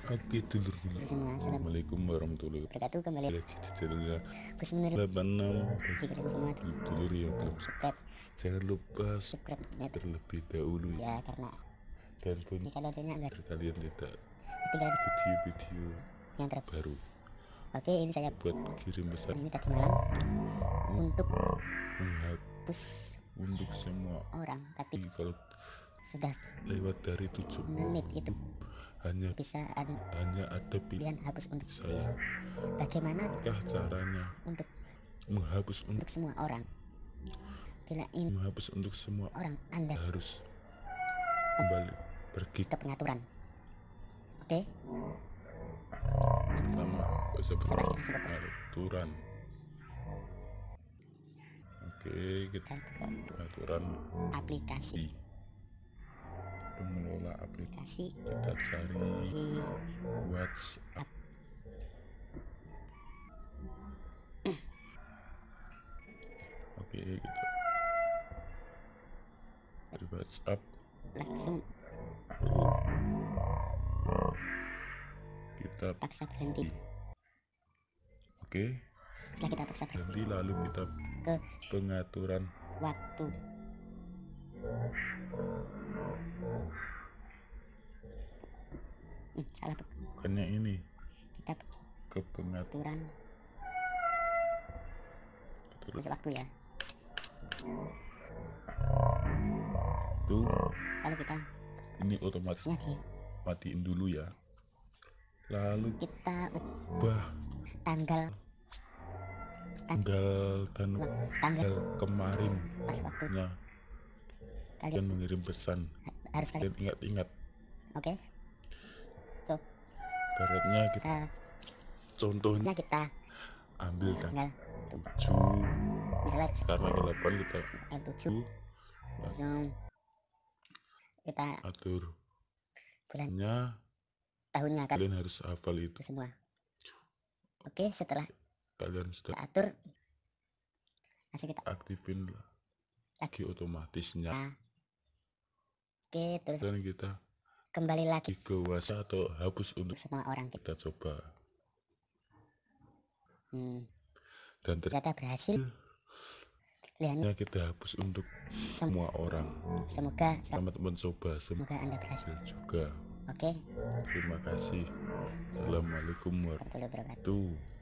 Oke dulur-dulur, Semua, Assalamualaikum warahmatullahi wabarakatuh. Kembali wabarakatuh. Lagi di channelnya Gus Munir 86. bagi kalian semua Dulur yang belum subscribe jangan lupa subscribe ya, terlebih dahulu ya karena dan pun ini kalau channelnya enggak kalian tidak tinggal video-video yang terbaru. baru. Oke, ini saya Buat kirim pesan ini tadi malam untuk menghapus untuk semua orang, tapi kalau sudah lewat dari 7 menit itu hanya bisa hanya ada pilihan hapus untuk saya. bagaimana Caranya untuk menghapus untuk semua orang. Bila ini menghapus untuk semua orang, Anda harus kembali pergi ke pengaturan. Oke, pertama seperti langsung ke pengaturan. Oke, kita pengaturan aplikasi pengelola aplikasi, kita cari di WhatsApp. Oke, gitu. Di WhatsApp langsung kita paksa berhenti. Oke, Setelah kita paksa berhenti, berhenti lalu kita ke pengaturan waktu. Salah, bukannya ini kita ke pengaturan waktu ya. tuh, Lalu kita ini otomatis lagi matiin dulu ya, lalu kita ubah tanggal tanggal kemarin pas waktunya kalian mengirim pesan. harus Kalian ingat-ingat. Oke, so Baratnya kita contohnya kita ambil tanggal 7, misalnya karena ke 8 kita 7 langsung kita atur bulannya, tahunnya kan kalian harus hafal itu semua. Oke, setelah kalian sudah kita atur langsung kita aktifin lagi otomatisnya. Oke, terus Dan kita kembali lagi ke WhatsApp atau hapus untuk semua orang. kita coba dan ternyata berhasil. ternyata kita hapus untuk semua orang. Semoga selamat mencoba, semoga Anda berhasil juga. Oke, terima kasih. Assalamualaikum warahmatullahi wabarakatuh.